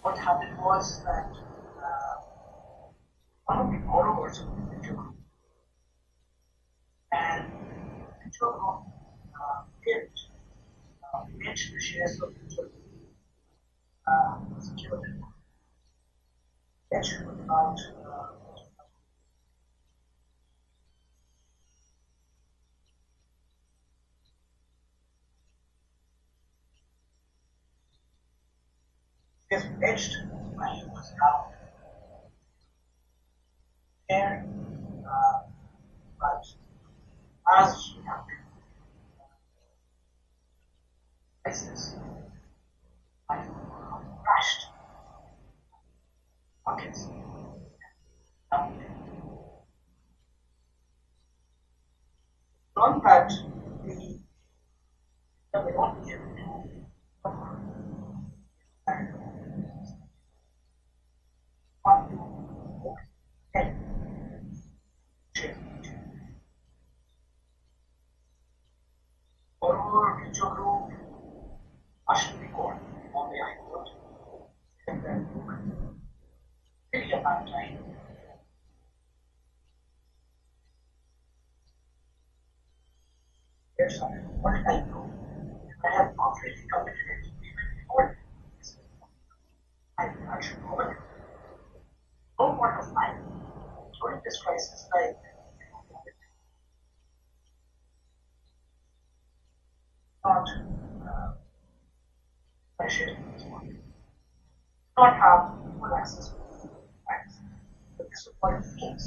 what happened was that one of the borrowers of the venture group and the venture group didn't get the shares of the venture group secured it. Venture was about just edged when it was down there, but as we have been crisis, I crashed markets. Not that we will not be able to cover Borrower venture group Ashish court on the High Court and then really about time. Here's something. What did I do? I have not really committed it even before this. I should know it. No point of time during this crisis, like not sharing this one. Not have full access to facts. But this is what it means.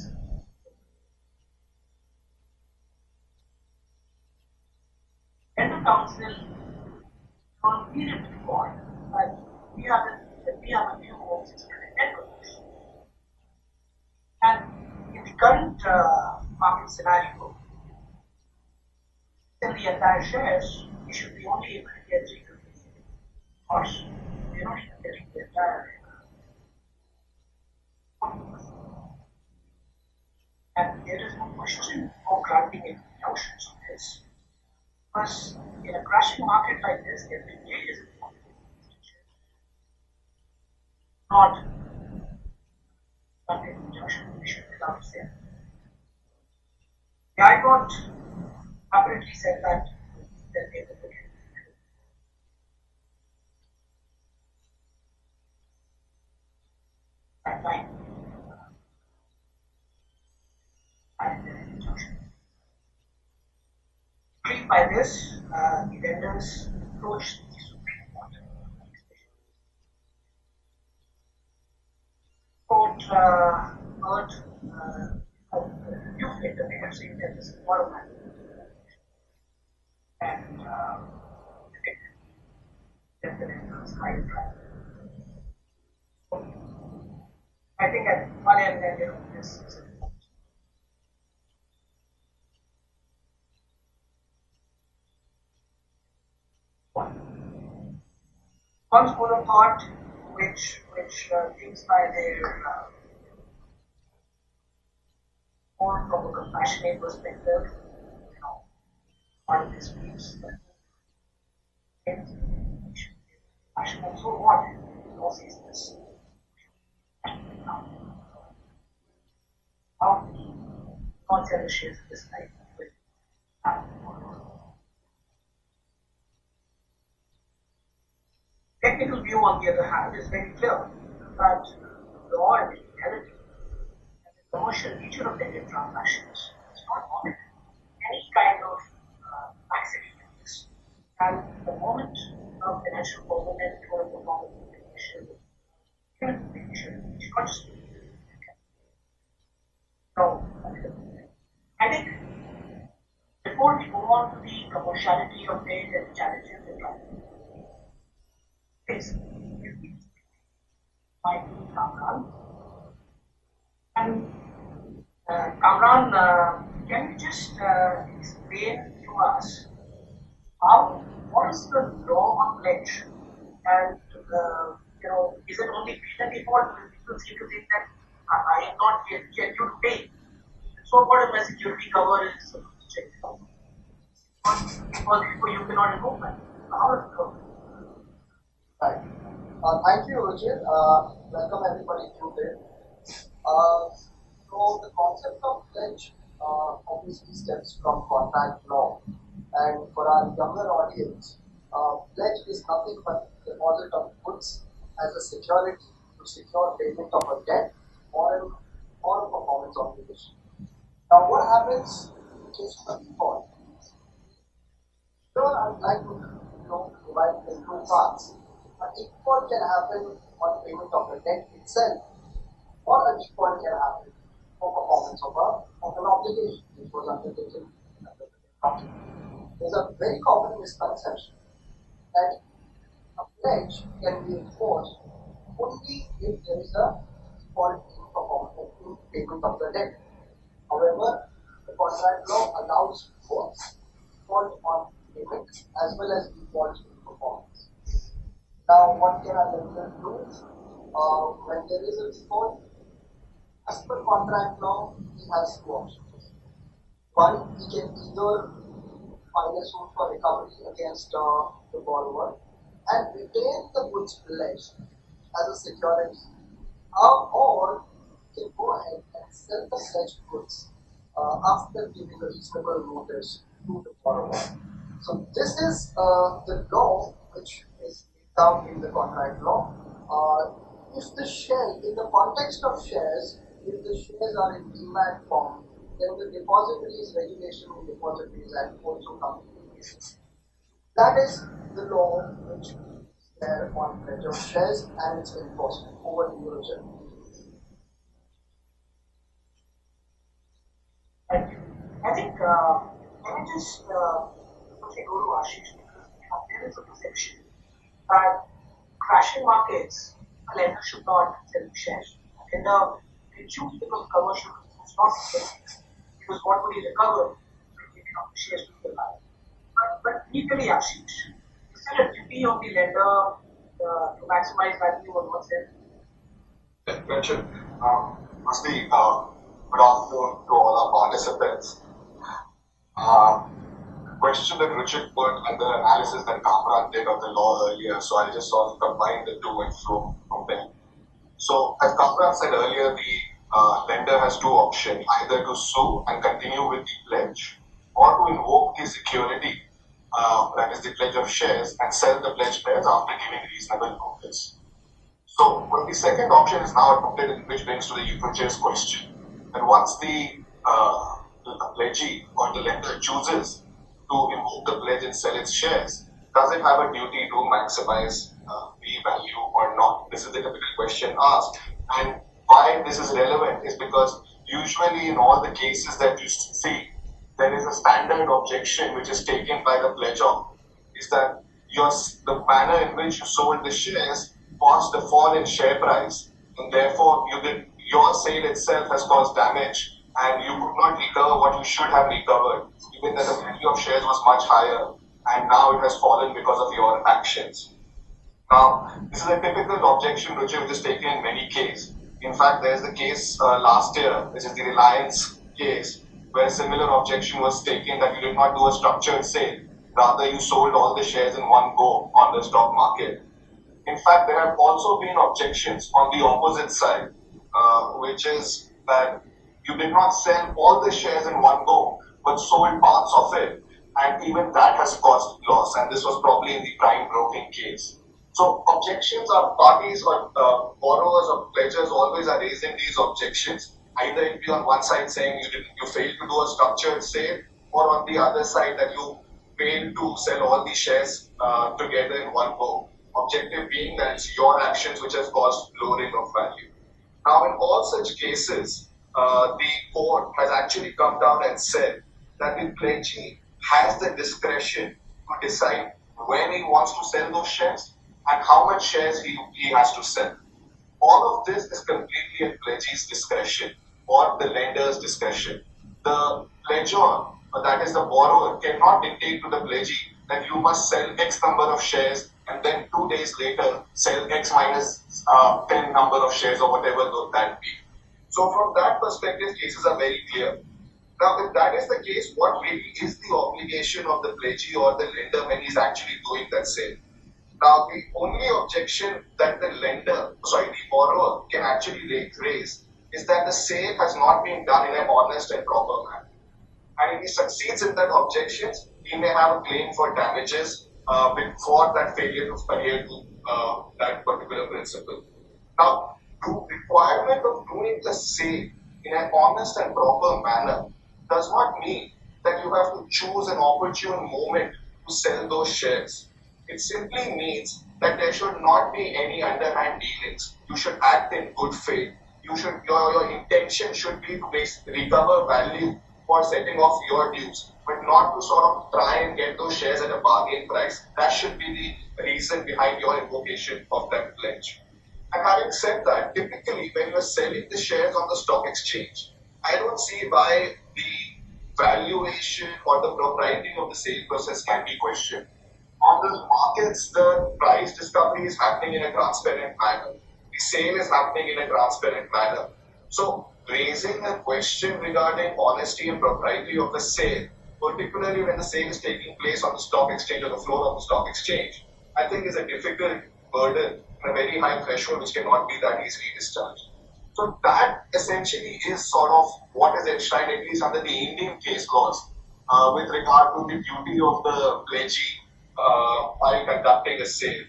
And the council on period before that we have a new homes experiment networks. And in the current market scenario, in the entire shares, we should be only able to get 350. Of course, we're not even getting the entire. And there is no question of granting any notions of this. Because in a crashing market like this, every day is important. Not an injunction, we should be allowed to say. The High Court apparently said that they were looking. That line. And injunction. Agreed by this, the vendors approached the Supreme Court. Court heard a review later, they have said that this is automatic. And the vendors higher price. I think at one end, this is important. One school of thought which thinks by their more from a compassionate perspective, part of this means that compassionate. So what? How sees this? How concept shares this life with technical view, on the other hand, is very clear that law and legality and the commercial nature of lending transactions is not on any kind of accident in this. And the moment of financial performance or performance it's not just so I think before we go on to the commerciality of it and the challenges in life, please, my name is Kamran. And Kamran, can you just explain to us what is the law on pledge? And is it only penal default? People seem to think that I am not yet due to pay. So what if my security cover is checked out? Because before you cannot invoke that. How does it go? Right. Thank you, Ruchir. Welcome everybody today. So the concept of pledge obviously stems from contract law, and for our younger audience, pledge is nothing but deposit of goods as a security to secure payment of a debt or a performance obligation. Now, what happens in case of a default? Sure, I'd like to divide it in two parts. A default can happen on payment of the debt itself, or a default can happen for performance of an obligation which was undertaken under the contract. There's a very common misconception that a pledge can be enforced only if there is a default in performance in payment of the debt. However, the contract law allows both default on payment as well as default in performance. Now, what can a lender do when there is a default? As per contract law, he has two options. One, he can either file a suit for recovery against the borrower and retain the goods pledged as a security, or he can go ahead and sell the pledged goods after giving a reasonable notice to the borrower. So this is the law which is laid down in the contract law. If the share, in the context of shares, if the shares are in demat form, then the depositories regulation in depositories act also comes into place. That is the law which is there on pledge of shares and its enforcement. Over to you, Ruchir. Thank you. I think, can I just quickly go to Ashish, because there is a perception that crashing markets, a lender should not sell shares. Lender can choose because commercial is not selling, because what would he recover when giving up the shares to the buyer? But legally, Ashish, is there a duty on the lender to maximize value on what's there? Richard, firstly, good afternoon to all our participants. Question that Richard put and the analysis that Kamran did of the law earlier, so I'll just sort of combine the two and flow from there. So, as Kabra said earlier, the lender has two options, either to sue and continue with the pledge, or to invoke the security, that is the pledge of shares, and sell the pledge shares after giving reasonable notice. So, but the second option is now adopted, which brings to the Ruchir's question. And once the pledgee or the lender chooses to invoke the pledge and sell its shares, does it have a duty to maximize the value or not? This is the typical question asked. And why this is relevant is because usually in all the cases that you see, there is a standard objection which is taken by the pledger, is that the manner in which you sold the shares caused a fall in share price, and therefore your sale itself has caused damage, and you could not recover what you should have recovered, given that the value of shares was much higher, and now it has fallen because of your actions. Now, this is a typical objection which is taken in many cases. In fact, there's the case last year, which is the Reliance case, where a similar objection was taken that you did not do a structured sale. Rather, you sold all the shares in one go on the stock market. In fact, there have also been objections on the opposite side, which is that you did not sell all the shares in one go, but sold parts of it, and even that has caused loss, and this was probably in the prime broking case. So objections are parties or borrowers or pledgers always are raising these objections. Either it be on one side saying you failed to do a structured sale, or on the other side that you failed to sell all the shares together in one go. Objective being that it's your actions which has caused lowering of value. Now, in all such cases, the court has actually come down and said that the pledgee has the discretion to decide when he wants to sell those shares and how much shares he has to sell. All of this is completely at pledgee's discretion or the lender's discretion. The pledger, that is the borrower, cannot dictate to the pledgee that you must sell X number of shares and then 2 days later sell X minus 10 number of shares or whatever that be. So from that perspective, cases are very clear. Now, if that is the case, what really is the obligation of the pledgee or the lender when he's actually doing that sale? Now, the only objection that the borrower can actually raise is that the sale has not been done in an honest and proper manner. And if he succeeds in that objection, he may have a claim for damages for that failure to adhere to that particular principle. Now, the requirement of doing the sale in an honest and proper manner does not mean that you have to choose an opportune moment to sell those shares. It simply means that there should not be any underhand dealings. You should act in good faith. Your intention should be to recover value for setting off your dues, but not to sort of try and get those shares at a bargain price. That should be the reason behind your invocation of that pledge. And having said that, typically when you're selling the shares on the stock exchange, I don't see why the valuation or the propriety of the sale process can be questioned. On the markets, the price discovery is happening in a transparent manner. The sale is happening in a transparent manner. So raising a question regarding honesty and propriety of the sale, particularly when the sale is taking place on the stock exchange or the floor of the stock exchange, I think is a difficult burden and a very high threshold which cannot be that easily discharged. So that essentially is sort of what is enshrined, at least under the Indian case laws, with regard to the duty of the pledgee while conducting a sale.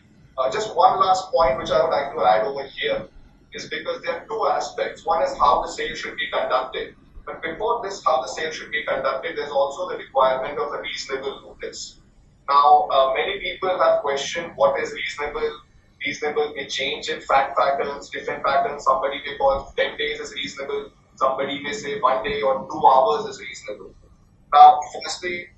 Just one last point which I would like to add over here is because there are two aspects. One is how the sale should be conducted. But before this, how the sale should be conducted, there's also the requirement of a reasonable notice. Now, many people have questioned what is reasonable. Reasonable may change in fact patterns, different patterns. Somebody may call 10 days as reasonable. Somebody may say 1 day or 2 hours is reasonable. Now, firstly,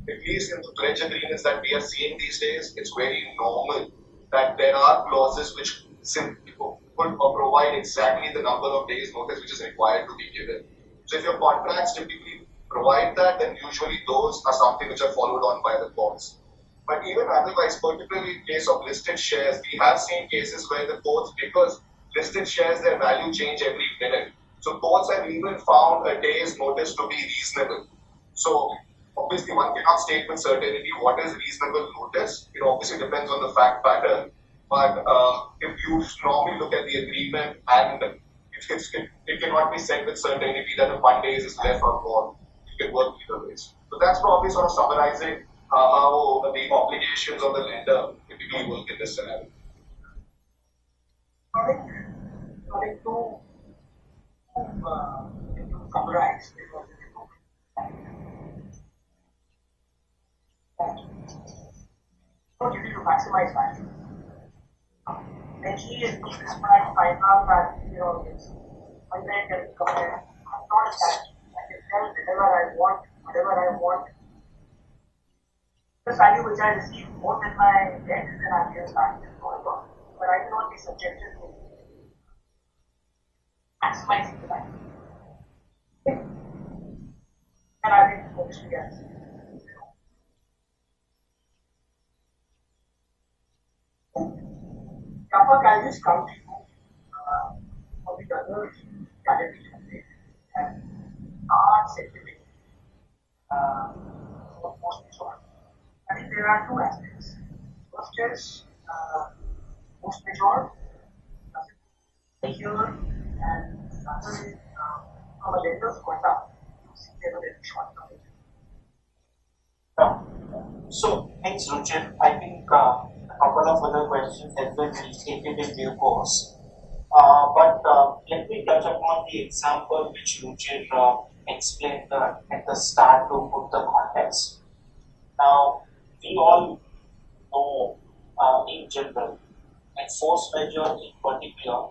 at least in the pledge agreements that we are seeing these days, it's very normal that there are clauses which simply provide exactly the number of days notice which is required to be given. So if your contracts typically provide that, then usually those are something which are followed on by the courts. But even otherwise, particularly in case of listed shares, we have seen cases where the courts, because listed shares, their value change every minute. So courts have even found a day's notice to be reasonable. So obviously one cannot state with certainty what is reasonable notice. It obviously depends on the fact pattern. But if you normally look at the agreement and it cannot be said with certainty that 1 day is less or more. It can work either ways. So that's probably sort of summarizing how the obligations of the lender typically work in this scenario. To summarize, so you need to maximize value. The key is to find out that it's content and compare. I'm not attached. I can sell whatever I want, whatever I want. The value which I receive more than my debt, then I can start going. But I cannot be subjected to maximizing the value. And I think obviously yes. Vyapak, I'll just come to you for the other categories and are scientific for most mature. I think there are two aspects. First is most mature, secure, and another is from a lender's point of view, they were very short term. So, thanks, Ruchir. I think a couple of other questions have been restated in due course. But let me touch upon the example which Ruchir explained at the start to put the context. Now, we all know in general, and force majeure in particular,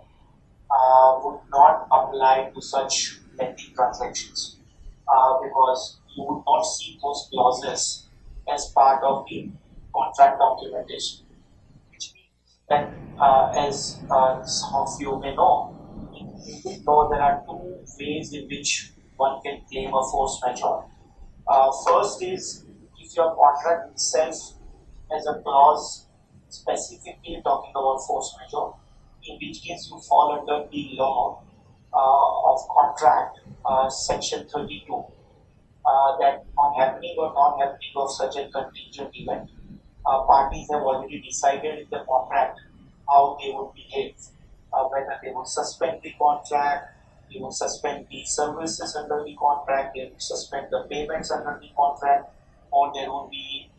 would not apply to such lengthy transactions because you would not see those clauses as part of the contract documentation, which means that as some of you may know, in Indian law there are two ways in which one can claim a force majeure. First is if your contract itself has a clause specifically talking about force majeure, in which case you fall under the law of contract, section 32, that on happening or non-happening of such a contingent event, parties have already decided in the contract how they would behave, whether they would suspend the contract, they would suspend the services under the contract, they would suspend the payments under the contract, or there would be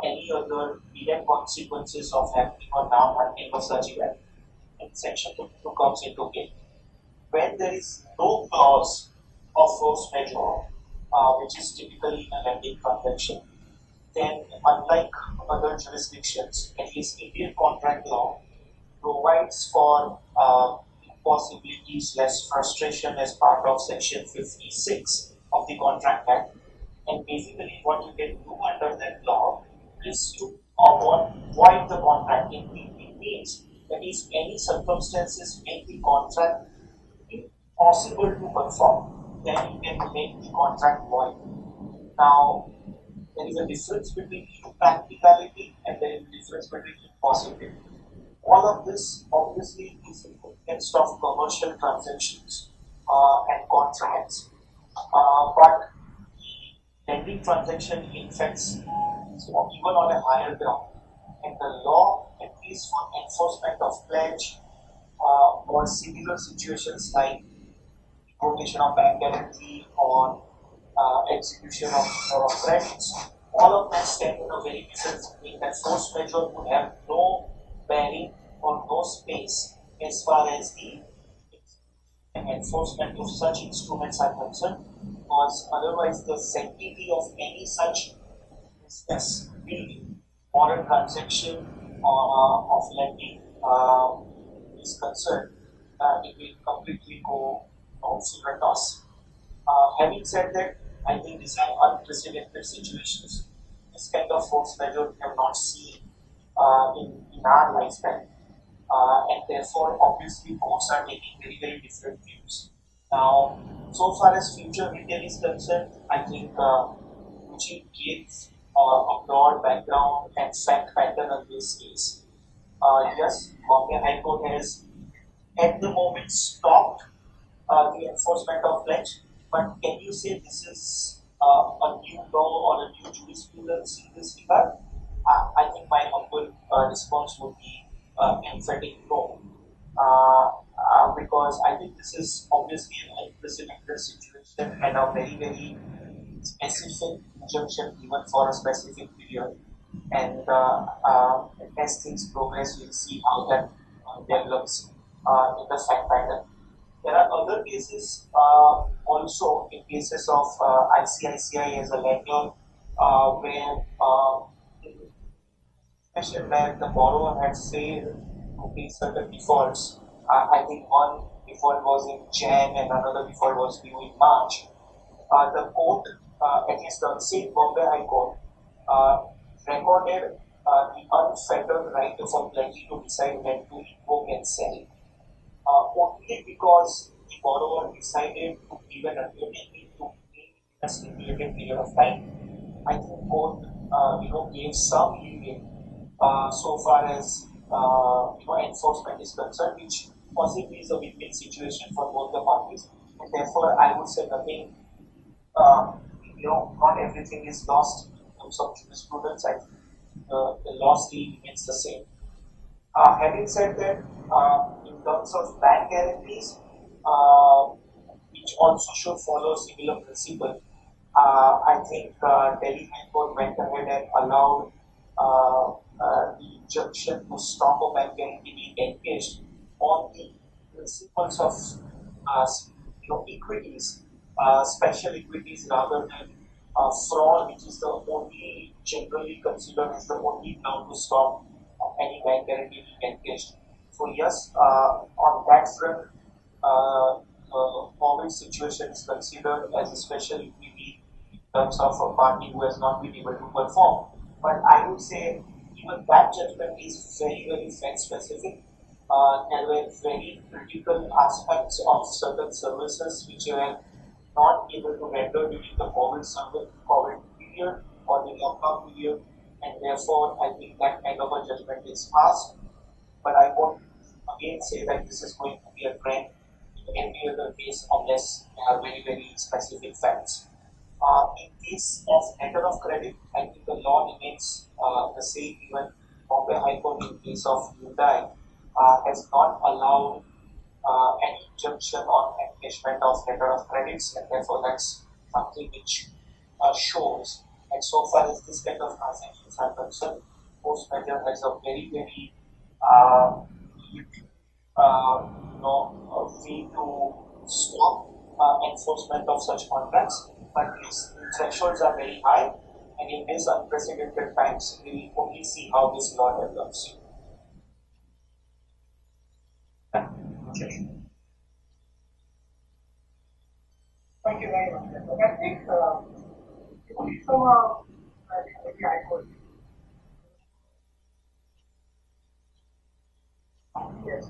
any other direct consequences of happening or not happening of such event. And Section 52 comes into play. When there is no clause of force majeure, which is typically in a lending transaction, then unlike other jurisdictions, at least Indian contract law provides for impossibilities less frustration as part of Section 56 of the Contract Act. And basically, what you can do under that law is to void the contract. It means that if any circumstances make the contract impossible to perform, then you can make the contract void. Now, there is a difference between impracticality and there is a difference between impossibility. All of this obviously is in the context of commercial transactions and contracts, but the lending transaction infects even on a higher ground. And the law, at least for enforcement of pledge or similar situations like invocation of bank guarantee or execution of credits, all of them stand in a very different way. That force majeure would have no bearing or no space as far as the enforcement of such instruments are concerned, because otherwise the sanctity of any such business, be or a transaction of lending is concerned, it will completely go silver toss. Having said that, I think these are unprecedented situations. This kind of force majeure we have not seen in our lifetime, and therefore, obviously, courts are taking very, very different views. Now, so far as future retail is concerned, I think Ruchir gave a broad background and fact pattern on this case. Yes, Bombay High Court has at the moment stopped the enforcement of pledge, but can you say this is a new law or a new jurisprudence in this regard? I think my humble response would be emphatic no, because I think this is obviously an unprecedented situation and a very, very specific injunction given for a specific period. And as things progress, we'll see how that develops in the fact pattern. There are other cases also in cases of ICICI as a lender where especially where the borrower had failed to pay certain defaults. I think one default was in Jan and another default was due in March. The court, at least the same Bombay High Court, recorded the unfettered right of a pledgee to decide when to invoke and sell. Only because the borrower decided to give an undertaking to pay in a stipulated period of time. I think court gave some leeway so far as enforcement is concerned, which possibly is a win-win situation for both the parties. And therefore, I would say nothing. Not everything is lost in terms of jurisprudence. I think the law still remains the same. Having said that, in terms of bank guarantees, which also should follow similar principle, I think Delhi High Court went ahead and allowed the injunction to stop a bank guarantee being engaged on the principles of equities, special equities rather than fraud, which is the only generally considered as the only ground to stop any bank guarantee being engaged. So yes, on that front, the COVID situation is considered as a special equity in terms of a party who has not been able to perform. But I would say even that judgment is very, very fact specific. There were very critical aspects of certain services which were not able to render during the COVID period or the lockdown period, and therefore I think that kind of a judgment is passed. But I won't again say that this is going to be a trend in every other case unless there are very, very specific facts. In case of letter of credit, I think the law remains the same. Even Bombay High Court, in case of Hyundai, has not allowed an injunction on encashment of letter of credits, and therefore that's something which shows that so far as this kind of transactions are concerned, post measure has a very, very way to stop enforcement of such contracts, but its thresholds are very high, and in this unprecedented times, we will only see how this law develops. Thank you very much. I think only from a maybe I could. Yes.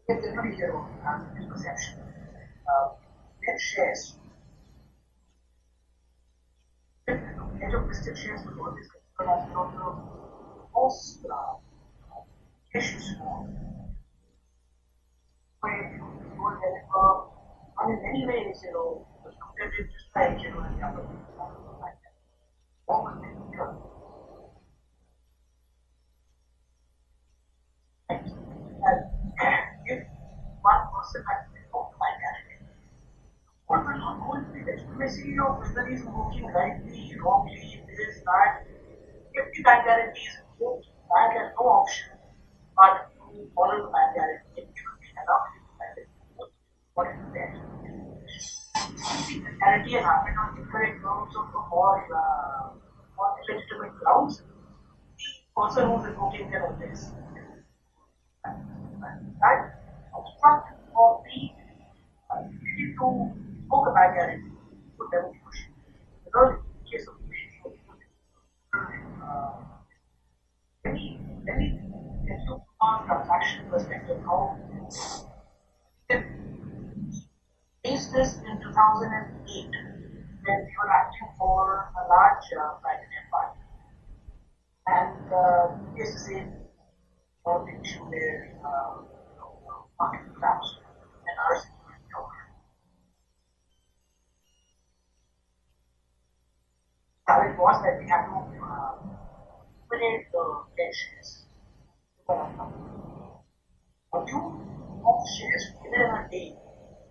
It's generally here misperception. Net shares. Net of listed shares will always consider as one of the most issues. In many ways, compared to just like, the other like that. If one person has been taught by character, what will not go into the legitimacy of whether he's working rightly, wrongly, this, that. If the bank guarantee is invoked, bank has no option but to follow the bank guarantee. It should be enough to what is there. The guarantee has happened on different grounds or illegitimate grounds. The person who is invoking can always. That obstruct or the ability to invoke a bank guarantee would never be questioned. Because in case of let me get you from a transaction perspective how faced this in 2008 when we were acting for a large private empire. And we used to say about the issue where market collapsed and our security over. How it was that we had to liquidate the dead shares. A few of shares given in a day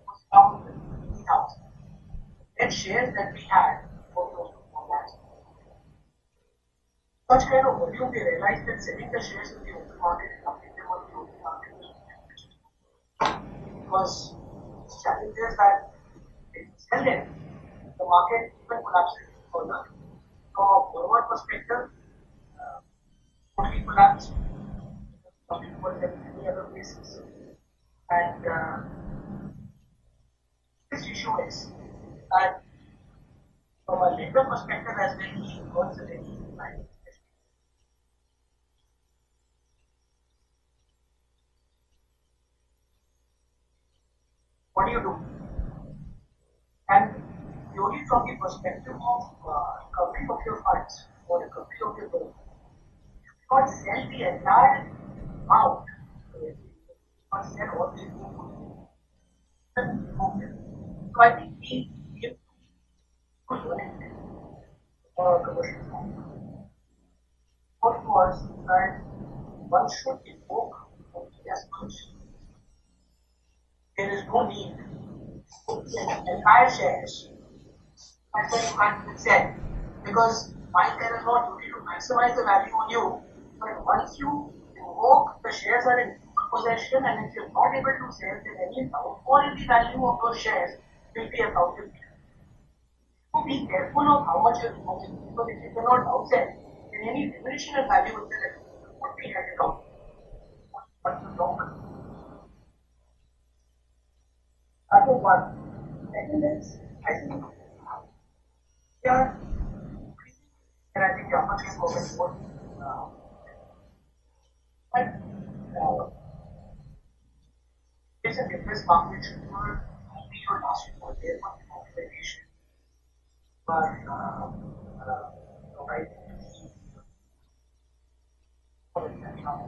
was around 50,000. Dead shares that we had were close to 4 lakhs. Such kind of volume, we realized that selling the shares in the open market and dumping them on the open market was challenges that if you sell them, the market even collapses further. From a forward perspective, totally collapsed. Something was in many other places. And this issue is that from a lender perspective as well, he earns a very high. What do you do? And purely from the perspective of recovery of your funds or recovery of your loan, you cannot sell the entire amount. You cannot sell all the So I think we give good learning for commercial funds. What was that one should invoke as much. There is no need to sell entire shares. But then you can't sell because while there is no duty to maximize the value on you, but once you invoke, the shares are in possession, and if you're not able to sell, then any downfall in the value of those shares will be accounted for. So be careful of how much you're invoking, because if you cannot outsell, then any diminution in value would be handed out. What's the wrong? That was one. Second is, I think, here, and I think Vyapak can comment more. But it's a different market for only your last report. There must be optimization. But,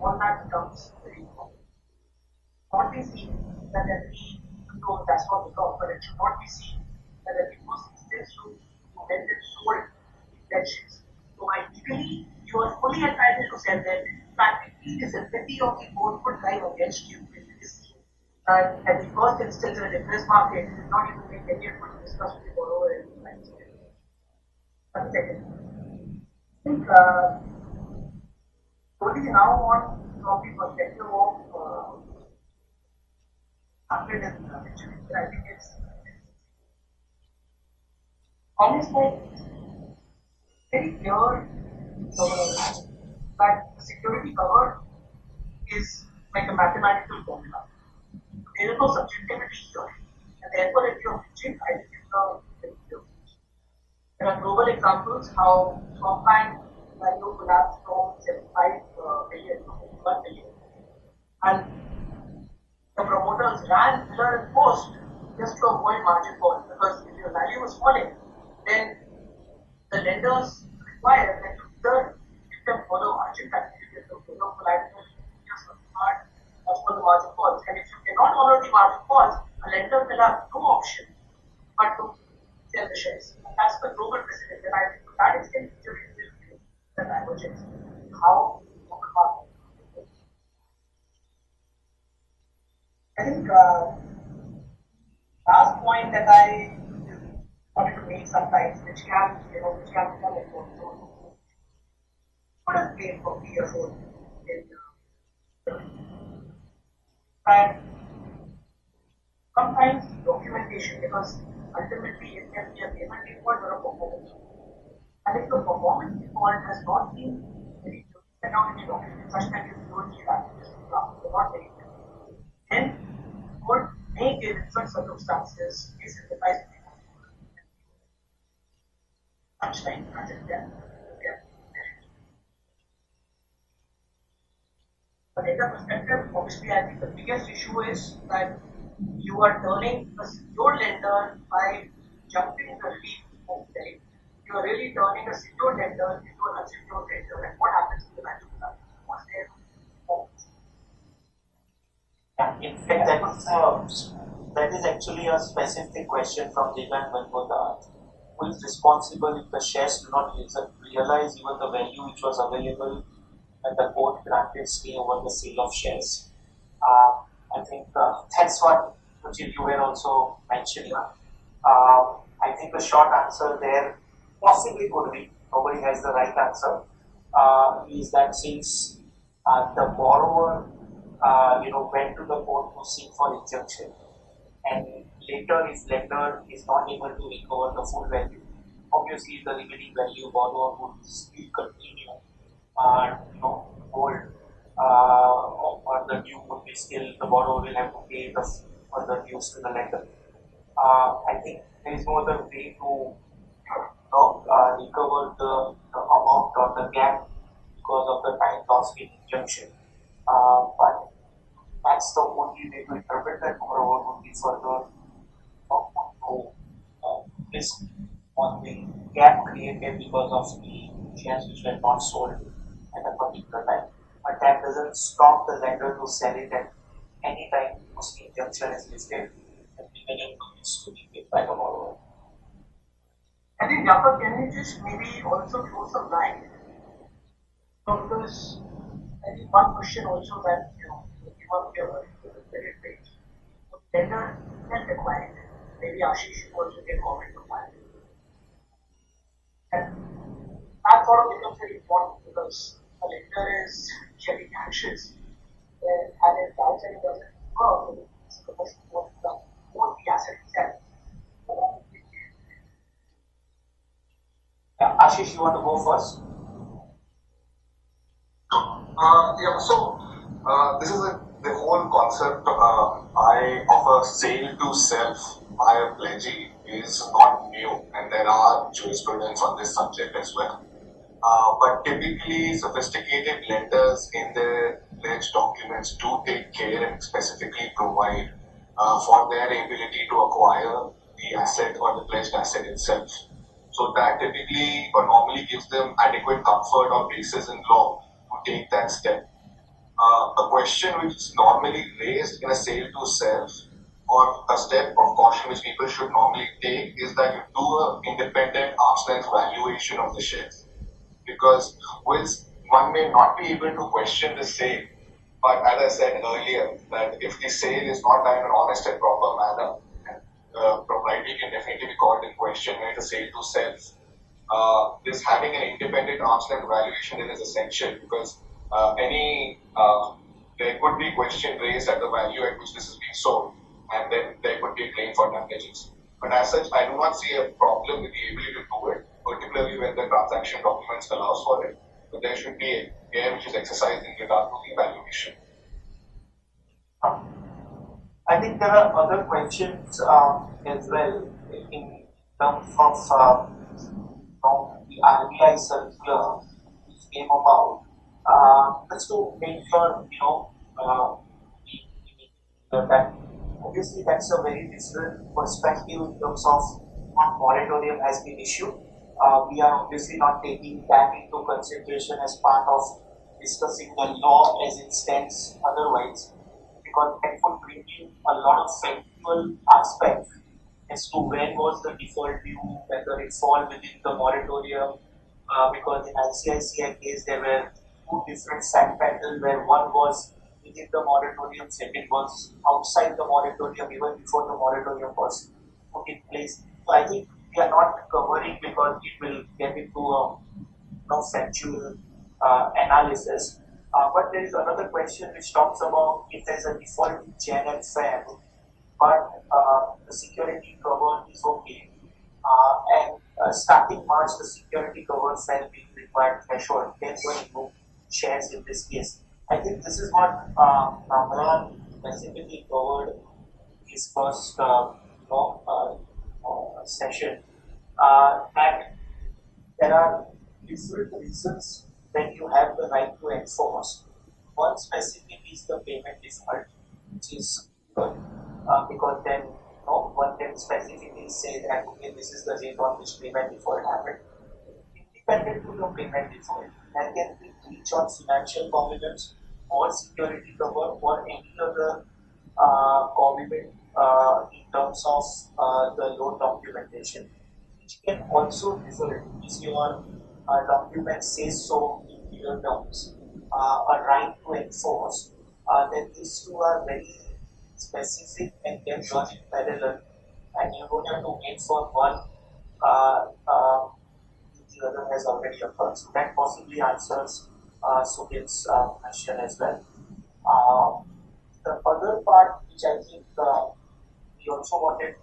all that becomes very important. What we see that every So that's not the law, but it should not be seen that the divorce extends to when it's sold intentions. So ideally, you are fully entitled to sell them. Practically, the sympathy of the court would lie against you if it is seen. And at the first instance in a distress market, it is not even make any effort to discuss with the borrower and the client. One second. I think only now on from the perspective of market and I think it's honestly very clear that security cover is like a mathematical formula. There is no subjectivity here. And therefore, if you're reaching, I think it's a very clear. There are global examples how SoftBank value collapsed from 75 billion to 51 billion. And the promoters ran pillar and post just to avoid margin calls because if your value was falling, then the lenders require that you either give them further margin that you give them further collateral, just hard as per the margin calls. And if you cannot honor the margin calls, a lender will have no option but to sell the shares. And that's the global precedent. And I think to that extent, the divergence, how global market. I think last point that I wanted to make sometimes, which can become important. What is paid for 3 years old in and sometimes documentation, because ultimately it can be a payment default or a performance. And if the performance default has not been very written down in the document such that you don't need application draft, you're not very clear, then could may give in such circumstances be synthesized such time as it can. From a data perspective, obviously I think the biggest issue is that you are turning a secure lender by jumping the leap of selling. You are really turning a secure lender into an unsecured lender. And what happens to the value of that? What's their performance? Yeah, in fact, that is actually a specific question from Jigan Bangoda. Who is responsible if the shares do not realize even the value which was available when the court granted stay over the sale of shares? I think that's what Ruchir, you were also mentioning. I think the short answer there possibly could be, nobody has the right answer, is that since the borrower went to the court to seek for injunction, and later if lender is not able to recover the full value, obviously the remaining value borrower would still continue hold, or the due would be still, the borrower will have to pay the further dues to the lender. I think there is no other way to recover the amount or the gap because of the time lost in injunction. But that's the only way to interpret that borrower would be further to risk on the gap created because of the shares which were not sold at a particular time. But that doesn't stop the lender to sell it at any time once the injunction is lifted and the remaining is to be paid by the borrower. I think Vyapak, can you just maybe also throw some light? Because I think one question also that came up here was the credit rate. So lender can require it. Maybe Ashish should also get comment on that. And that sort of becomes very important because a lender is getting anxious and if the outside doesn't work, it's the most important both the asset itself. Ashish, you want to go first? This is the whole concept of a sale to self by a pledgee is not new, and there are jurisprudence on this subject as well. But typically, sophisticated lenders in their pledge documents do take care and specifically provide for their ability to acquire the asset or the pledged asset itself. So that typically or normally gives them adequate comfort or basis in law to take that step. A question which is normally raised in a sale to self or a step of caution which people should normally take is that you do an independent arm's length valuation of the shares. Because whilst one may not be able to question the sale, but as I said earlier, that if the sale is not done in an honest and proper manner, propriety can definitely be called in question when it's a sale to self. This having an independent arm's length valuation is essential because there could be question raised at the value at which this is being sold, and then there could be a claim for damages. But as such, I do not see a problem with the ability to do it, particularly when the transaction documents allows for it. But there should be a care which is exercised in regard to the valuation. I think there are other questions as well in terms of the RBI circular which came about. Just to make sure, that obviously that's a very different perspective in terms of what moratorium has been issued. We are obviously not taking that into consideration as part of discussing the law as it stands otherwise, because that would bring in a lot of factual aspects as to when was the default due, whether it fall within the moratorium, because in ICICI case there were two different fact patterns where one was within the moratorium, second was outside the moratorium even before the moratorium was put in place. So I think we are not covering because it will get into a factual analysis. But there is another question which talks about if there is a default in Jan and Feb, but the security cover is okay. And starting March, the security cover fell being required threshold, then going to shares in this case. I think this is what Kamran specifically covered his first session. That there are different reasons when you have the right to enforce. One specific is the payment default, which is good because then one can specifically say that okay, this is the date on which payment default happened. Independent to the payment default, there can be breach on financial covenants or security cover or any other covenant in terms of the loan documentation, which can also result if your document says so in clear terms, a right to enforce. Then these two are very specific and can run in parallel, and you don't have to wait for one if the other has already occurred. So that possibly answers Sudhir's question as well. The other part which I think we also wanted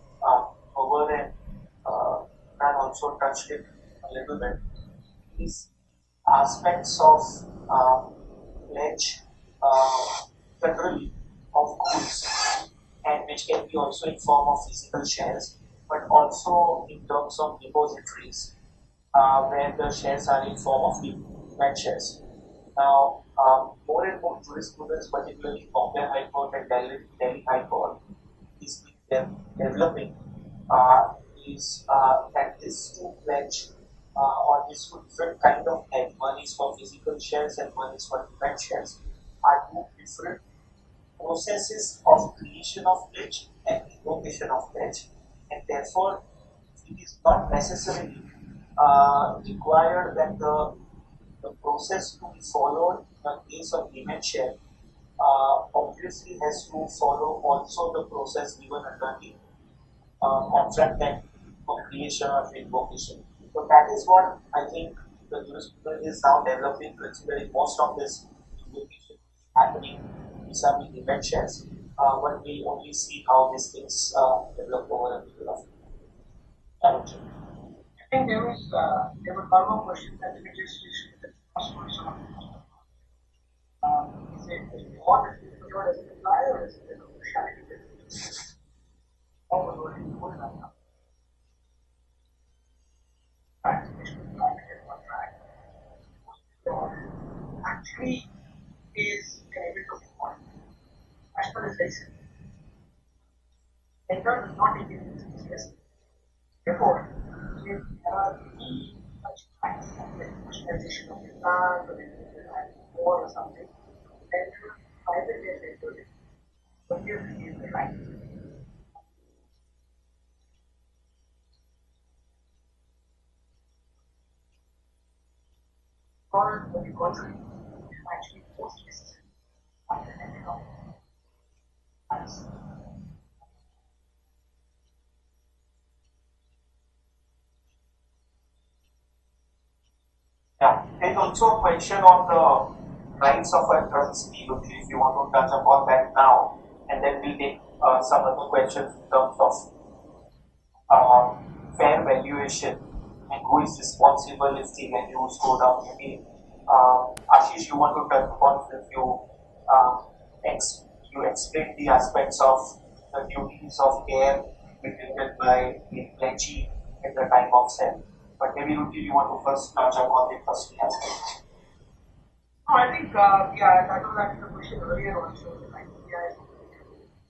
over and also touched it a little bit is aspects of pledge generally of goods, and which can be also in form of physical shares, but also in terms of depositories where the shares are in form of demat shares. Now, more and more jurisprudence, particularly Bombay High Court and Delhi High Court, is developing is that this two pledge or these two different kind of pledge, one is for physical shares and one is for demat shares, are two different processes of creation of pledge and invocation of pledge, and therefore it is not necessarily required that the process to be followed in the case of demat share obviously has to follow also the process given under the contract and creation of invocation. So that is what I think the jurisprudence is now developing, considering most of this invocation is happening vis-a-vis demat shares, but we only see how these things develop over a period of time. I think there were one more question that we just issued. The first question is it what does it apply or is it a commerciality? How was what you put on that? Actually is an event of one as far as I see. Enter is not taken into seriously. Therefore, if there are any such kinds of commercialization of the plant or or something, then you private get into it. But you is the right. contrary, it is actually most necessary under an economic crisis. Yeah, and also a question on the rights of a trustee, if you want to touch upon that now, and then we'll take some other questions in terms of fair valuation and who is responsible if the values go down. Maybe Ashish, you want to touch upon if you explain the aspects of the duties of care created by the pledgee at the time of sale. But maybe Ruchir, you want to first touch upon the first aspect. No, I think, yeah, that was actually the question earlier also. Like, yeah,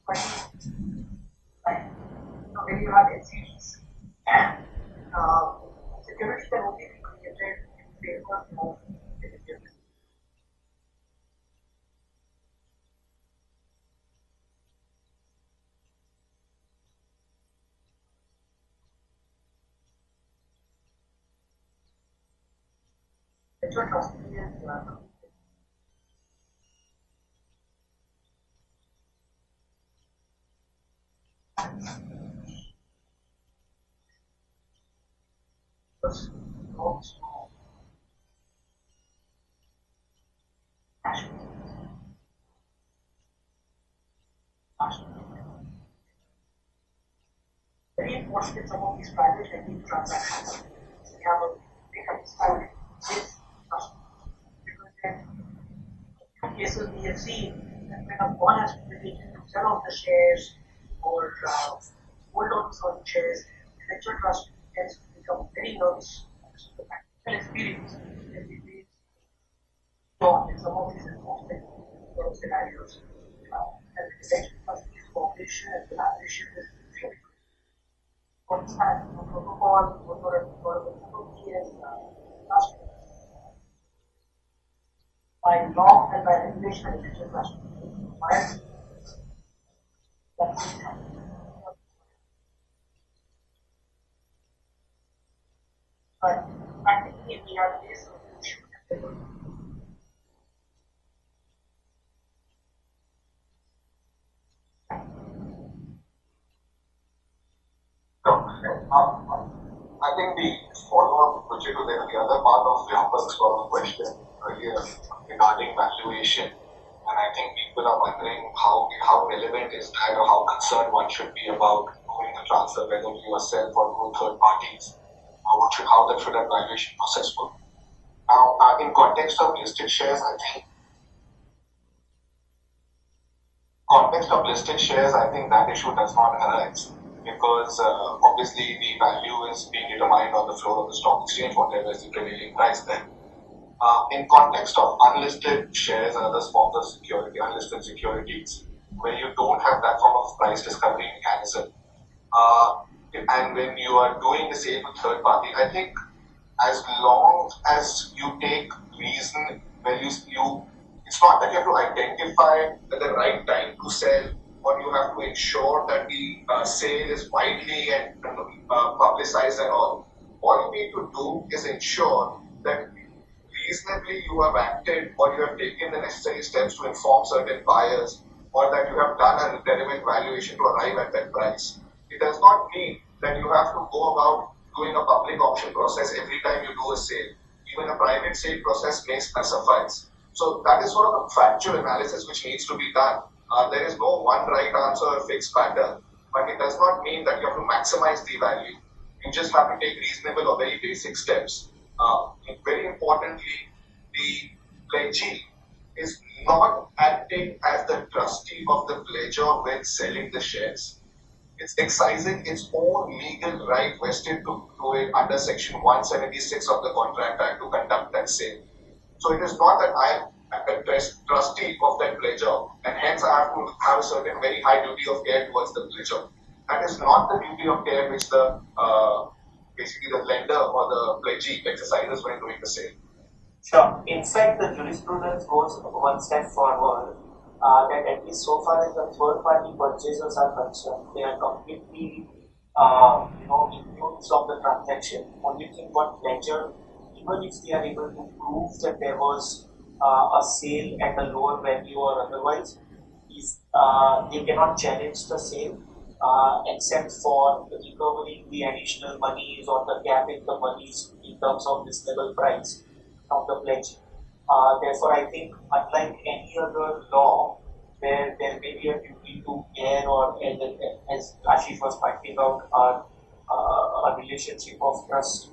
but, like, when you have NCDs, security can only be created in favor of individuals. Venture trustee is very important in some of these private lending transactions. We have a big understanding with customers because in cases we have seen that when a bond has been taken to sell off the shares or hold on to certain shares, the venture trust tends to become very nervous. So the practical experience that we face in some of these enforcement scenarios, and the venture trustees cooperation and collaboration is really understand the protocol, what the protocol is by law and by regulation and venture trust. But practically we have this issue. I think the follow-up, Ruchir, to the other part of Vyapak's question earlier regarding valuation, and I think people are wondering how relevant is that or how concerned one should be about doing the transfer, whether to yourself or to third parties, or how that should that valuation process work. Now, in context of listed shares, I think that issue does not arise. Because obviously the value is being determined on the floor of the stock exchange, whatever is the prevailing price then. In context of unlisted shares and other forms of security, unlisted securities, where you don't have that form of price discovery mechanism, and when you are doing the same with third party, I think as long as you take reason, when you it's not that you have to identify the right time to sell, or you have to ensure that the sale is widely and publicized and all. All you need to do is ensure that reasonably you have acted or you have taken the necessary steps to inform certain buyers, or that you have done a relevant valuation to arrive at that price. It does not mean that you have to go about doing a public auction process every time you do a sale. Even a private sale process may suffice. So that is sort of a factual analysis which needs to be done. There is no one right answer or fixed pattern, but it does not mean that you have to maximize the value. You just have to take reasonable or very basic steps. Very importantly, the pledgee is not acting as the trustee of the pledger when selling the shares. It's exercising its own legal right vested to it under Section 176 of the Contract Act to conduct that sale. So it is not that I am a trustee of that pledger, and hence I have to have a certain very high duty of care towards the pledger. That is not the duty of care which the basically the lender or the pledgee exercises when doing the sale. Sure. In fact, the jurisprudence goes one step forward. That at least so far as the third-party purchasers are concerned, they are completely immune from the transaction. Only thing what pledger even if they are able to prove that there was a sale at a lower value or otherwise, is they cannot challenge the sale except for recovering the additional monies or the gap in the monies in terms of reasonable price from the pledge. Therefore, I think unlike any other law where there may be a duty to care or, as Ashish was pointing out, a relationship of trust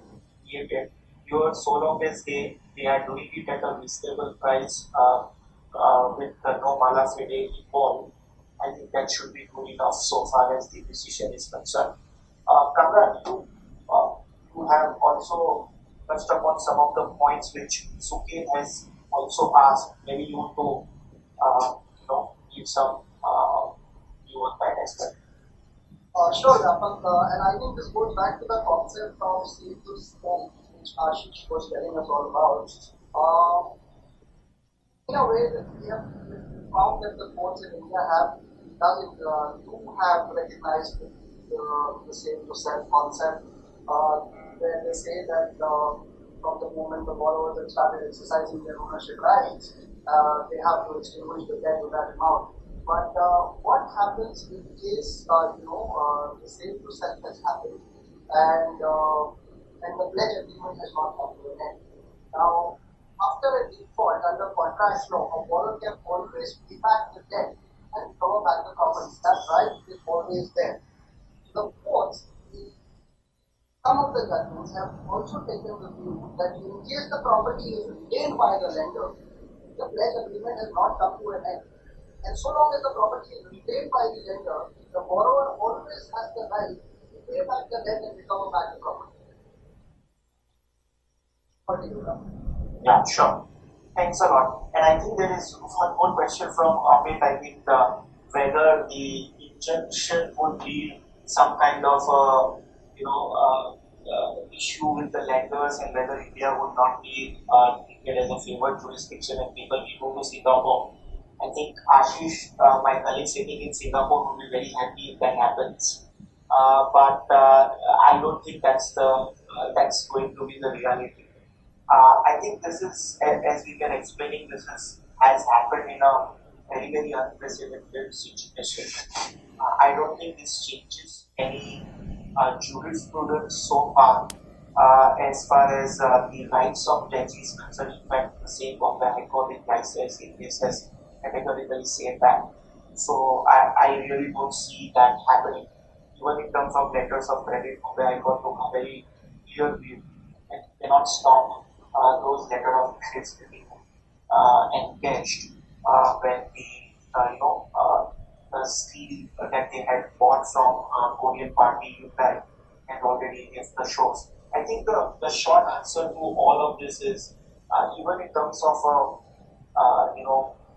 created, here so long as they are doing it at a reasonable price with no mala fide involved, I think that should be good enough so far as the decision is concerned. Kamran, you have also touched upon some of the points which Suket has also asked. Maybe you want to give some view on that as well. Sure, Vyapak, and I think this goes back to the concept of seed to stem, which Ashish was telling us all about. In a way that we have found that the courts in India do have recognized the same to self concept, where they say that from the moment the borrowers have started exercising their ownership rights, they have to extinguish the debt to that amount. But what happens in case the sale to self has happened and the pledge agreement has not come to an end? Now, after a default under contract law, a borrower can always pay back the debt and recover back the property. That right is always there. The courts, some of the judgments have also taken the view that in case the property is retained by the lender, the pledge agreement has not come to an end. And so long as the property is retained by the lender, the borrower always has the right to pay back the debt and recover back the property. Yeah, sure. Thanks a lot. And I think there is one more question from Amit. I think whether the injunction would be some kind of issue with the lenders and whether India would not be treated as a favored jurisdiction and people will go to Singapore. I think Ashish, my colleague sitting in Singapore, would be very happy if that happens. But I don't think that's going to be the reality. I think this is, as we were explaining, has happened in a very, very unprecedented situation. I don't think this changes any jurisprudence so far as the rights of pledge is concerned. In fact, the same Bombay High Court in crises in this has categorically said that. So I really don't see that happening. Even in terms of letters of credit, Bombay High Court took a very clear view and cannot stop those letters of credits to be encashed when the steel that they had bought from Korean party Hyundai and already left the shores. I think the short answer to all of this is even in terms of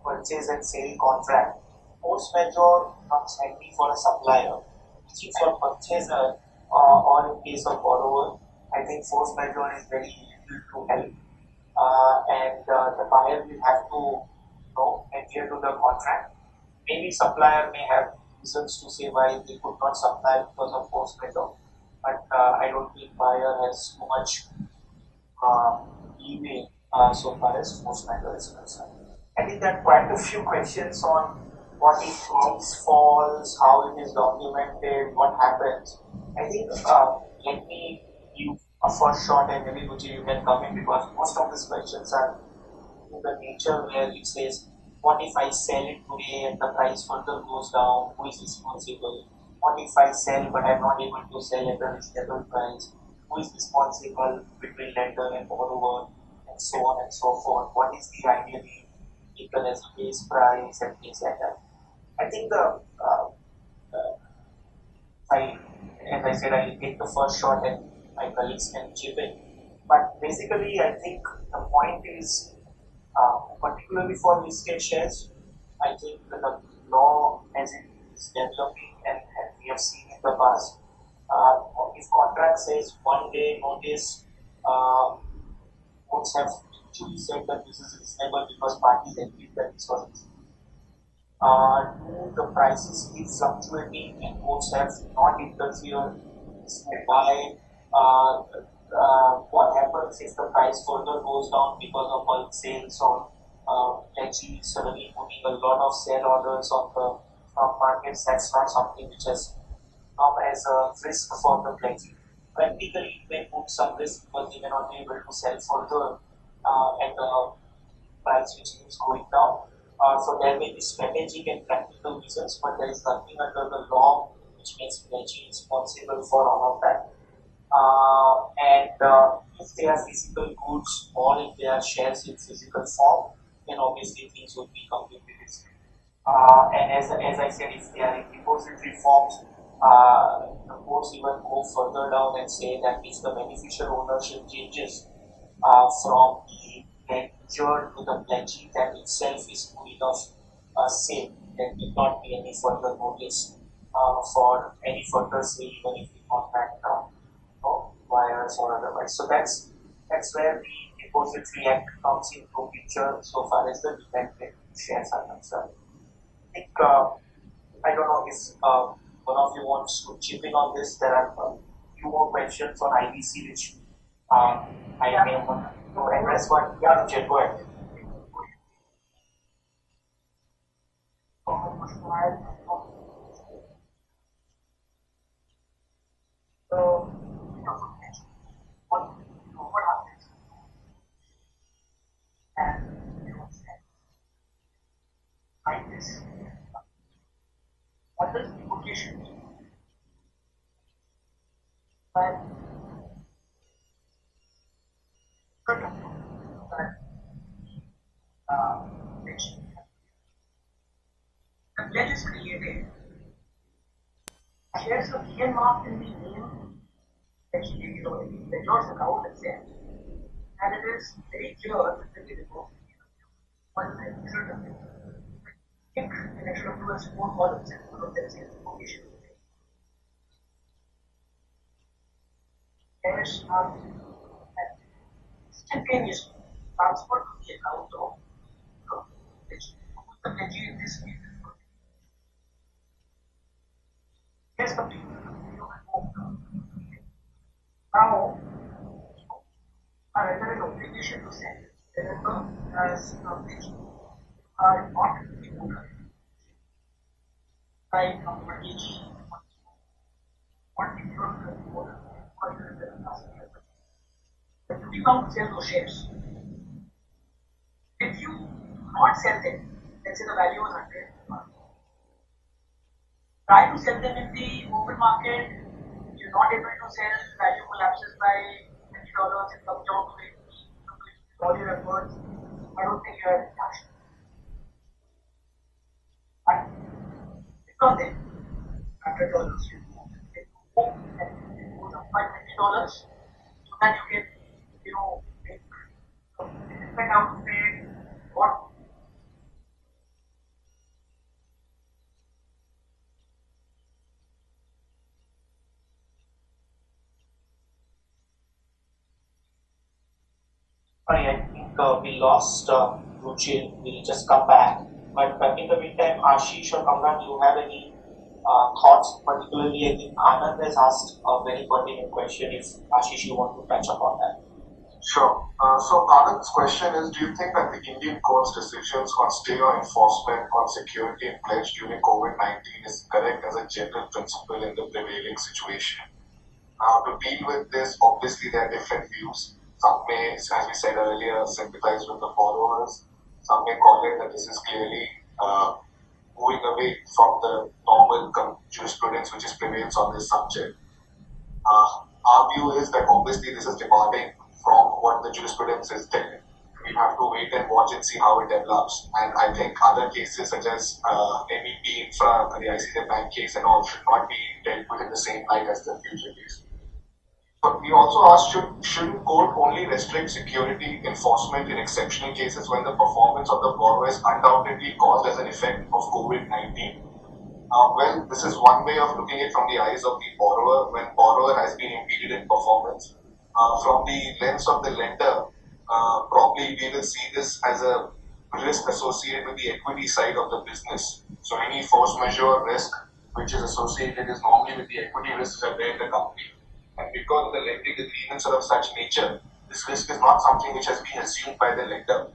purchase and sale contract, force majeure comes handy for a supplier. I think for purchaser or in case of borrower, I think force majeure is very little to help, and the buyer will have to adhere to the contract. Maybe supplier may have reasons to say why they could not supply because of force majeure, but I don't think buyer has too much leeway so far as force majeure is concerned. I think there are quite a few questions on what if price falls, how it is documented, what happens. I think let me give a first shot and maybe Ruchir you can come in because most of these questions are in the nature where it says, what if I sell it today and the price further goes down, who is responsible? What if I sell but I'm not able to sell at a reasonable price? Who is responsible between lender and borrower and so on and so forth? What is the ideally taken as a base price and things like that? I think as I said, I will take the first shot and my colleagues can chip in. But basically, I think the point is, particularly for listed shares, I think that the law as it is developing and we have seen in the past, if contract says 1 day notice, courts have actually said that this is reasonable because parties agreed that this was reasonable. The prices keep fluctuating and courts have not interfered. So why what happens if the price further goes down because of bulk sales or pledging suddenly putting a lot of sell orders on the stock markets? That's not something which has come as a risk for the pledging. Practically, it may put some risk because they may not be able to sell further at the price which is going down. So there may be strategic and practical reasons, but there is nothing under the law which makes pledging responsible for all of that. And if they are physical goods or if they are shares in physical form, then obviously things would be completely different. And as I said, if they are in depository forms, the courts even go further down and say that if the beneficial ownership changes from the pledger to the pledgee, that itself is good enough sin. There will not be any further notice for any further sale, even if the contract wires or otherwise. So that's where the Depository Act comes into picture so far as the dependent shares are concerned. I think I don't know if one of you wants to chip in on this. There are a few more questions on IBC which I may want to address, but yeah, Ruchir, go ahead. So, what happens? And like this, what is implication? But which the pledge is created. Shares of real mark in the name that she did already, the George account itself. And it is very clear that the report one result of it. Pick an extra two as four columns and one of them says information. Shares are instantaneously transferred to the account of which the pledgee in this case. Yes, complete. Now, under an obligation to send, remember, as which are not reported by one AG, one internal reporter, but you come to sell those shares. If you not sell them, let's say the value was 100. Try to sell them in the open market. You're not able to sell, value collapses by $20, it comes down to 80, all your efforts. I don't think you are in cash. But because then $100 you move and it goes up by $20 so that you can, make some investment out of it or Sorry, I think we lost Ruchir. We'll just come back. But in the meantime, Ashish or Kamran, you have any thoughts? Particularly, I think Anand has asked a very pertinent question. If Ashish, you want to touch upon that. Sure. So Anand's question is, do you think that the Indian court's decisions on stay or enforcement on security and pledge during COVID-19 is correct as a general principle in the prevailing situation? Now, to deal with this, obviously there are different views. Some may, as we said earlier, sympathize with the borrowers. Some may call it that this is clearly moving away from the normal jurisprudence which prevails on this subject. Our view is that obviously this is departing from what the jurisprudence is telling. We have to wait and watch and see how it develops. And I think other cases such as MEP Infra, the ICCep bank case and all should not be dealt with in the same light as the future case. But we also asked, should court only restrict security enforcement in exceptional cases when the performance of the borrower is undoubtedly caused as an effect of COVID-19? Well, this is one way of looking at it from the eyes of the borrower when borrower has been impeded in performance. From the lens of the lender, probably we will see this as a risk associated with the equity side of the business. So any force majeure risk which is associated is normally with the equity risks that are there in the company. And because of the lending agreements are of such nature, this risk is not something which has been assumed by the lender.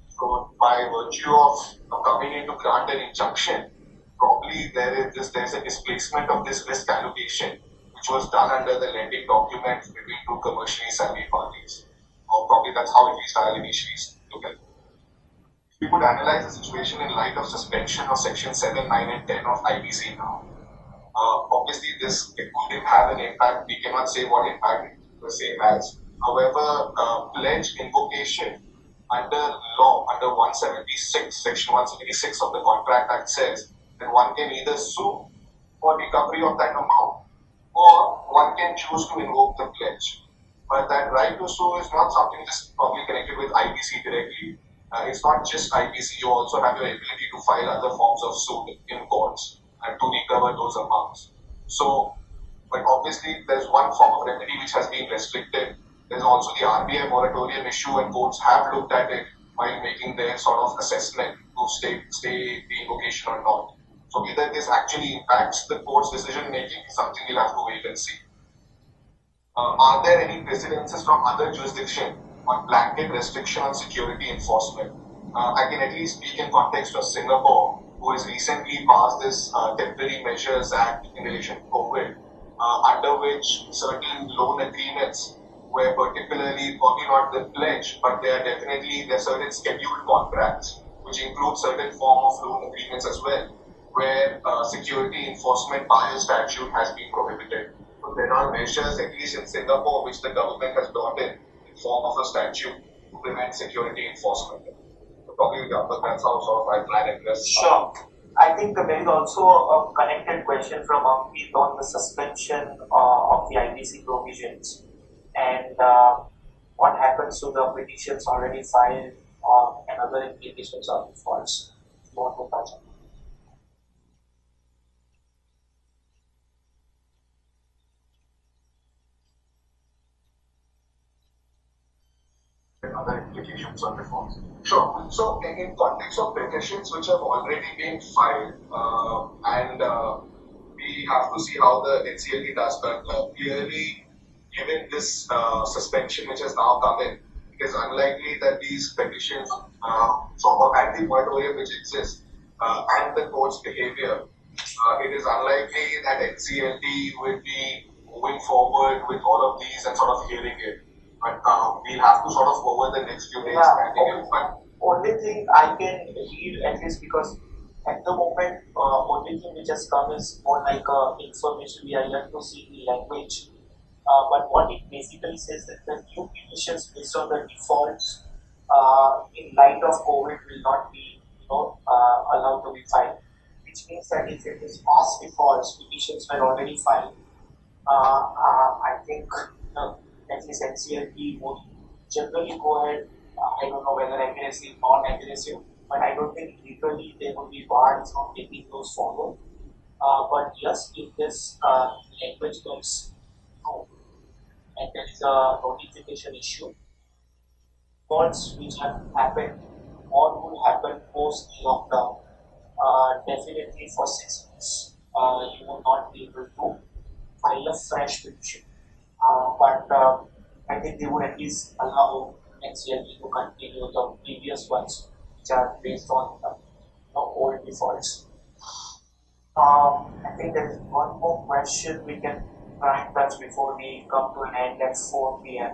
So by virtue of coming in to grant an injunction, probably there's a displacement of this risk allocation, which was done under the lending document between two commercially savvy parties. Or probably that's how at least I'll initially look at it. We could analyze the situation in light of suspension of Section 7, 9 and 10 of IBC now. Obviously, this it would have an impact. We cannot say what impact it per se has. However, pledge invocation under law, under 176, Section 176 of the Contract Act says that one can either sue for recovery of that amount or one can choose to invoke the pledge. But that right to sue is not something just probably connected with IBC directly. It's not just IBC, you also have your ability to file other forms of suit in courts and to recover those amounts. So, but obviously there's one form of remedy which has been restricted. There's also the RBI moratorium issue, and courts have looked at it while making their sort of assessment to stay the invocation or not. So whether this actually impacts the court's decision making is something we'll have to wait and see. Are there any precedences from other jurisdictions on blanket restriction on security enforcement? I can at least speak in context of Singapore, who has recently passed this Temporary Measures Act in relation to COVID, under which certain loan agreements were particularly, probably not the pledge, but there are certain scheduled contracts, which include certain form of loan agreements as well, where security enforcement by a statute has been prohibited. So there are measures, at least in Singapore, which the government has brought in form of a statute to prevent security enforcement. So probably that's how sort of I try and address. Sure. I think there is also a connected question from Ankit on the suspension of the IBC provisions and what happens to the petitions already filed and other implications of defaults. You want to touch on? Other implications on reforms. Sure. So, in context of petitions which have already been filed, and we have to see how the NCLT does, but clearly, given this suspension which has now come in, it is unlikely that these petitions, sort of at the moratorium which exists, and the court's behavior, it is unlikely that NCLT will be moving forward with all of these and sort of hearing it. But we'll have to sort of over the next few days. Only thing I can read, at least because at the moment, only thing which has come is more like information. We are yet to see the language. But what it basically says that the new petitions based on the defaults in light of COVID will not be allowed to be filed. Which means that if it is past defaults, petitions were already filed. I think at least NCLT would generally go ahead. I don't know whether aggressive, non-aggressive, but I don't think legally they would be barred from taking those forward. But yes, if this language comes through and there is a notification issue, faults which have happened or will happen post lockdown, definitely for 6 months, you will not be able to file a fresh petition. But I think they would at least allow NCLT to continue the previous ones, which are based on old defaults. I think there is one more question we can try and touch before we come to an end at 4 p.m.,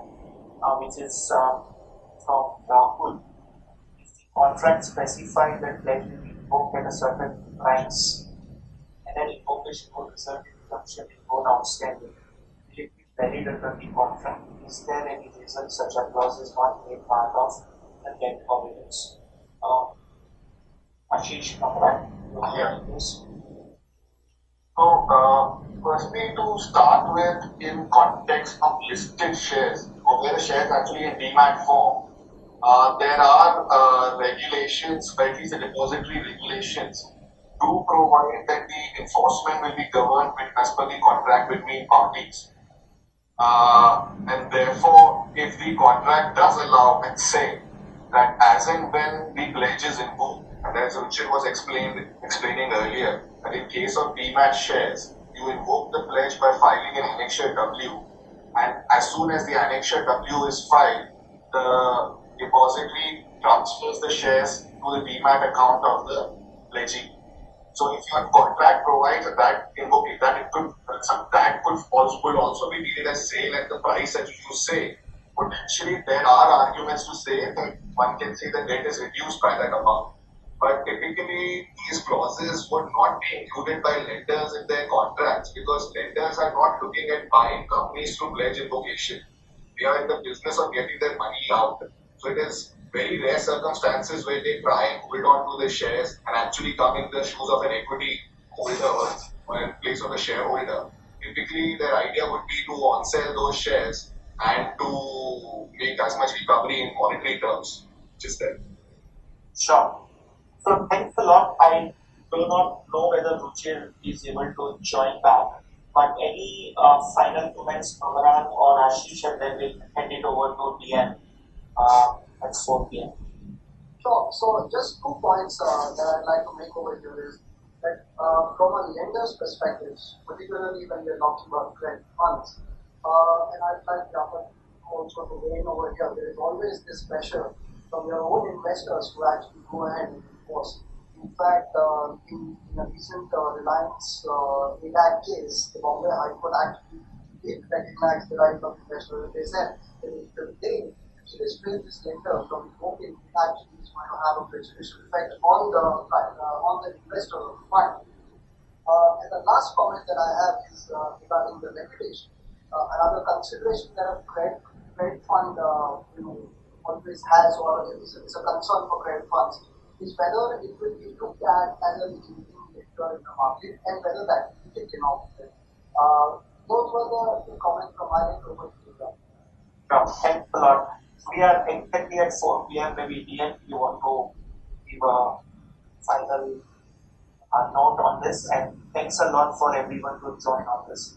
which is from Rahul. If the contract specifies that pledge will be invoked at a certain price, and then invocation would result in reduction in loan outstanding, valid under the contract, is there any reason such a clause is not made part of the debt covenants? Ashish, Kamran, you have this. So, firstly, to start with, in context of listed shares, or where the shares actually in demat form, there are regulations, or at least the depository regulations, do provide that the enforcement will be governed as per the contract between parties. And therefore, if the contract does allow and say that as and when the pledge is invoked, and as Ruchir was explaining earlier, that in case of demat shares, you invoke the pledge by filing an annexure W, and as soon as the annexure W is filed, the depository transfers the shares to the demat account of the pledgee. So if your contract provides that that could also be treated as sale at the price that you say. Potentially, there are arguments to say that one can say the debt is reduced by that amount. But typically, these clauses would not be included by lenders in their contracts because lenders are not looking at buying companies through pledge invocation. They are in the business of getting their money out. So it is very rare circumstances where they try and hold on to the shares and actually come in the shoes of an equity holder or in place of a shareholder. Typically, their idea would be to on-sell those shares and to make as much recovery in monetary terms, which is there. Sure. So thanks a lot. I do not know whether Ruchir is able to join back, but any final comments, Kamran or Ashish, and then we'll hand it over to DM at 4 p.m. Sure. So just 2 points that I'd like to make over here is that from a lender's perspective, particularly when we're talking about credit funds, and I'd like Vyapak also to weigh in over here, there is always this pressure from your own investors to actually go ahead and enforce. In fact, in a recent Reliance ADAC case, the Bombay High Court actually did recognize the right of investors. They said that if the day you restrain this lender from invoking, it actually is going to have a prejudicial effect on the investor of the fund. And the last comment that I have is regarding the regulation. Another consideration that a credit fund always has, or is a concern for credit funds, is whether it will be looked at as a leading actor in the market and whether that will be taken off. Those were the comments from my end over to you. Thanks a lot. We are exactly at 4 p.m. Maybe DM, you want to give a final note on this, and thanks a lot for everyone to join on this.